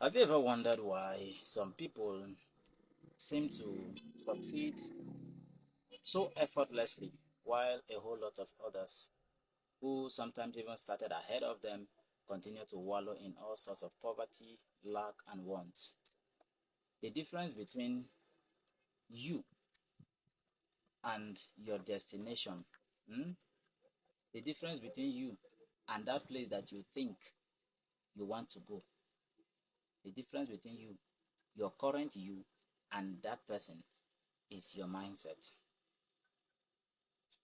Have you ever wondered why some people seem to succeed so effortlessly while a whole lot of others, who sometimes even started ahead of them, continue to wallow in all sorts of poverty, lack, and want? The difference between you and your destination, hmm? The difference between you and that place that you think you want to go, the difference between you, your current you, and that person is your mindset.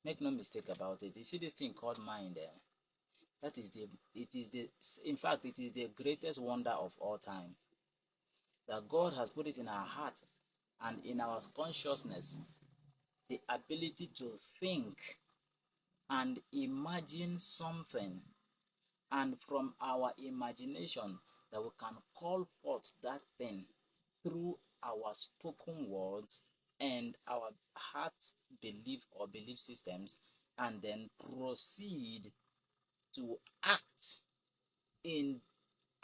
Make no mistake about it. You see this thing called mind, that is in fact, it is the greatest wonder of all time. That God has put it in our heart and in our consciousness, the ability to think and imagine something, and from our imagination, that we can call forth that thing through our spoken words and our heart belief or belief systems, and then proceed to act in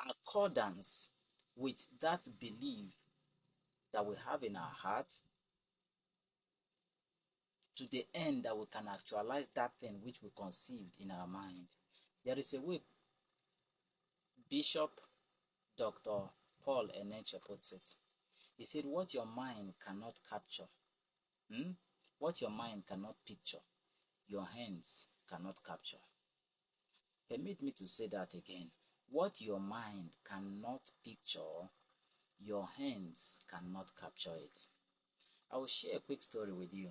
accordance with that belief that we have in our heart, to the end that we can actualize that thing which we conceived in our mind. There is a way Bishop Dr. Paul Eneche puts it. He said, what your mind cannot capture, what your mind cannot picture, your hands cannot capture. Permit me to say that again. What your mind cannot picture, your hands cannot capture it. I will share a quick story with you.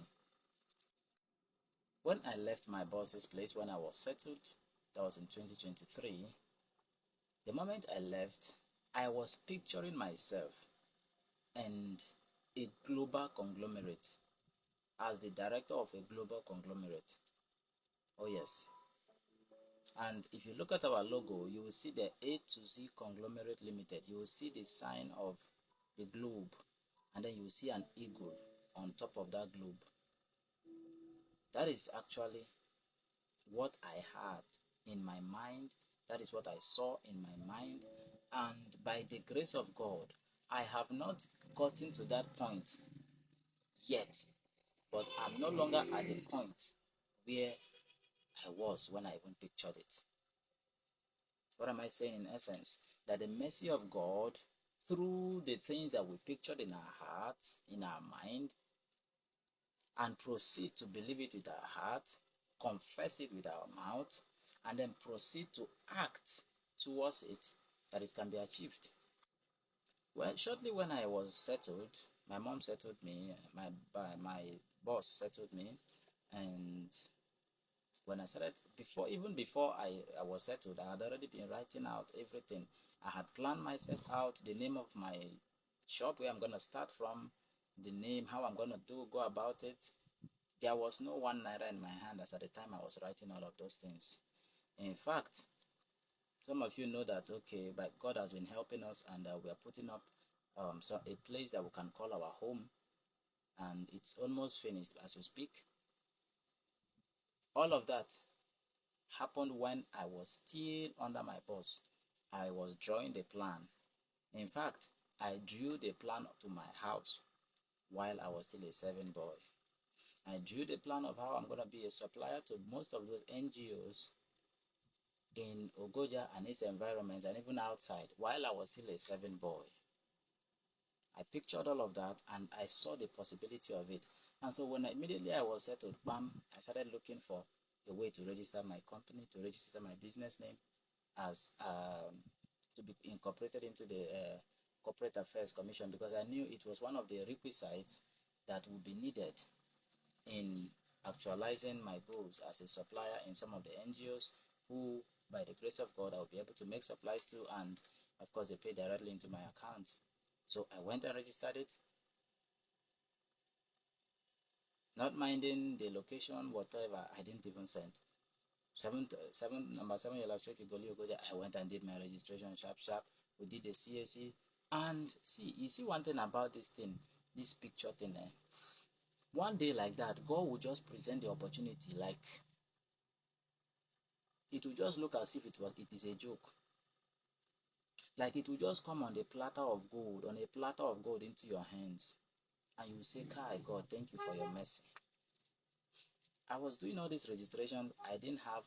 When I left my boss's place, when I was settled, that was in 2023, the moment I left, I was picturing myself and a global conglomerate, as the director of a global conglomerate. Oh, yes. And if you look at our logo, you will see the A to Z Conglomerate Limited. You will see the sign of the globe, and then you will see an eagle on top of that globe. That is actually what I had in my mind. That is what I saw in my mind. And by the grace of God, I have not gotten to that point yet, but I'm no longer at the point where I was when I even pictured it. What am I saying in essence? That the mercy of God, through the things that we pictured in our hearts, in our mind, and proceed to believe it with our heart, confess it with our mouth, and then proceed to act towards it, that it can be achieved. Well, shortly when I was settled, my mom settled me, my boss settled me, and when I started, even before I was settled, I had already been writing out everything. I had planned myself out, the name of my shop, where I'm going to start from, the name, how I'm going to go about it. There was no 1 naira in my hand as at the time I was writing all of those things. In fact, some of you know that, okay, but God has been helping us, and we are putting up a place that we can call our home, and it's almost finished as we speak. All of that happened when I was still under my boss. I was drawing the plan. In fact, I drew the plan to my house while I was still a serving boy. I drew the plan of how I'm going to be a supplier to most of those NGOs in Ogoja and its environments, and even outside, while I was still a serving boy. I pictured all of that, and I saw the possibility of it. And so when immediately I was settled, bam, I started looking for a way to register my company, to register my business name as to be incorporated into the Corporate Affairs Commission, because I knew it was one of the requisites that would be needed in actualizing my goals as a supplier in some of the NGOs who, by the grace of God, I'll be able to make supplies to, and of course, they pay directly into my account. So I went and registered it, not minding the location, whatever. I didn't even send. Number 7 Yellow Street, Igoli Ogoja. I went and did my registration sharp. We did the CAC. And you see one thing about this thing, this picture thing, one day like that, God will just present the opportunity, like it will just look as if it is a joke. Like it will just come on a platter of gold, into your hands. And you say, Kai, God, thank you for your mercy. I was doing all this registration. I didn't have,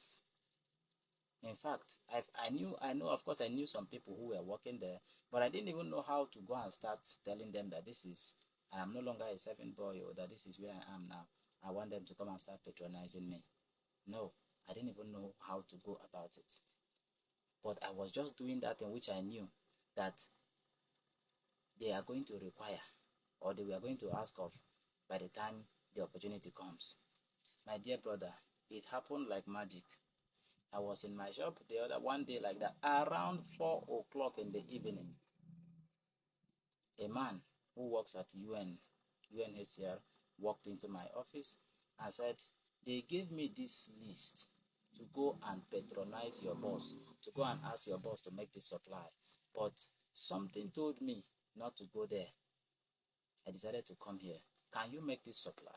in fact, I know, of course, I knew some people who were working there, but I didn't even know how to go and start telling them that I am no longer a servant boy, or that this is where I am now. I want them to come and start patronizing me. No, I didn't even know how to go about it. But I was just doing that in which I knew that they are going to require, or they were going to ask of by the time the opportunity comes. My dear brother, it happened like magic. I was in my shop the other one day like that, around 4 o'clock in the evening. A man who works at UNHCR walked into my office and said, they gave me this list to go and patronize your boss, to go and ask your boss to make the supply. But something told me not to go there. I decided to come here. Can you make this supply?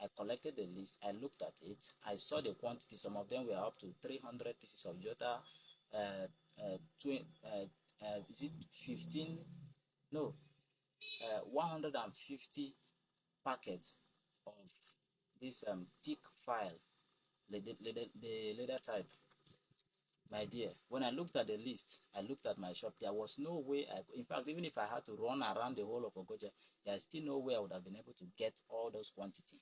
I collected the list. I looked at it. I saw the quantity. Some of them were up to 300 pieces of jota. Is it 15? No, 150 packets of this thick file, the leather type. My dear, when I looked at the list, I looked at my shop, there was no way in fact, even if I had to run around the whole of Ogoja, there's still no way I would have been able to get all those quantity.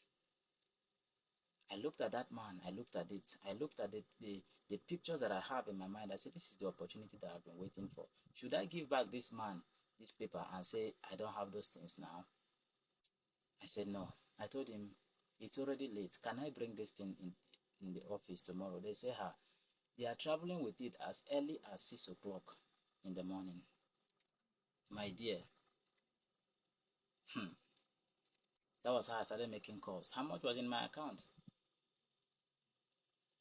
I looked at that man, I looked at it, I looked at the pictures that I have in my mind. I said, this is the opportunity that I've been waiting for. Should I give back this man this paper and say, I don't have those things now? I said, no. I told him, it's already late. Can I bring this thing in the office tomorrow? They say, they are traveling with it as early as 6 o'clock in the morning. My dear, that was how I started making calls. How much was in my account?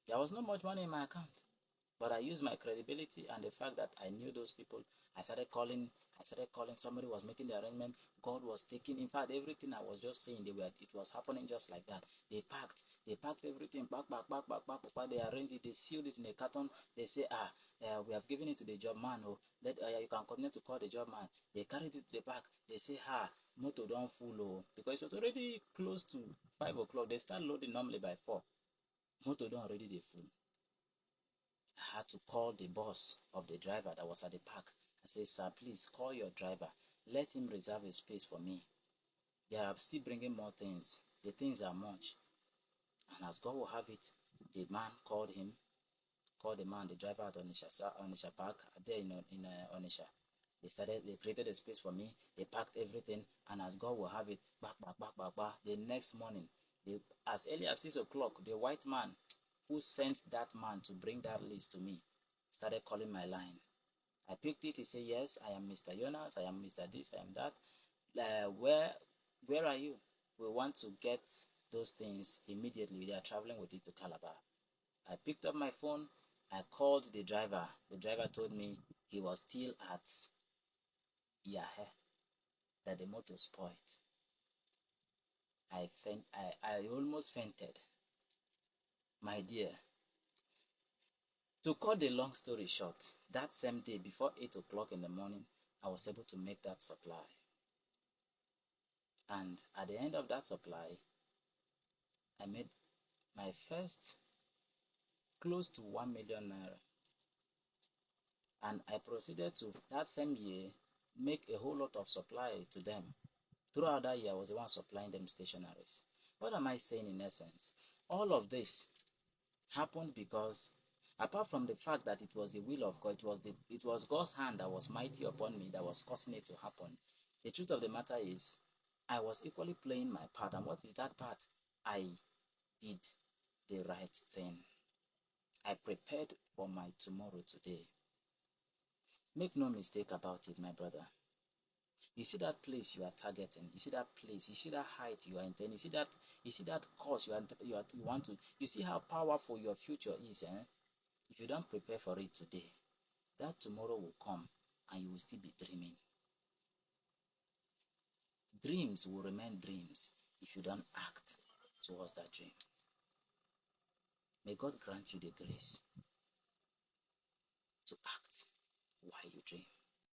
There was not much money in my account. But I used my credibility and the fact that I knew those people. I started calling. Somebody was making the arrangement. God was taking. In fact, everything I was just saying, it was happening just like that. They packed everything, back. They arranged it. They sealed it in a carton. They say, we have given it to the job man. Oh, you can continue to call the job man. They carried it to the back. They say, motor don't full. Oh, because it was already close to 5 o'clock. They start loading normally by 4. Motor don't already they full. I had to call the boss of the driver that was at the park. I said, sir, please call your driver. Let him reserve a space for me. They are still bringing more things. The things are much. And as God will have it, the man called the man, the driver at Onisha Park, there in Onisha. They created a space for me. They packed everything. And as God will have it, back. The next morning, as early as 6 o'clock, the white man who sent that man to bring that list to me started calling my line. I picked it. He said, yes, I am Mr. Jonas. I am Mr. This, I am that. Where are you? We want to get those things immediately. They are traveling with it to Calabar. I picked up my phone. I called the driver. The driver told me he was still at Yahe, that the motor spoiled. I almost fainted. My dear, to cut the long story short, that same day, before 8 o'clock in the morning, I was able to make that supply. And at the end of that supply, I made my first close to 1 million naira. And I proceeded to, that same year, make a whole lot of supplies to them. Throughout that year, I was the one supplying them stationaries. What am I saying in essence? All of this happened because, apart from the fact that it was the will of God, it was God's hand that was mighty upon me that was causing it to happen. The truth of the matter is, I was equally playing my part. And what is that part? I did the right thing. I prepared for my tomorrow today. Make no mistake about it, my brother. You see that place you are targeting. You see that place. You see that height you are intending. You see that course you want to. You see how powerful your future is. If you don't prepare for it today, that tomorrow will come and you will still be dreaming. Dreams will remain dreams if you don't act towards that dream. May God grant you the grace to act while you dream.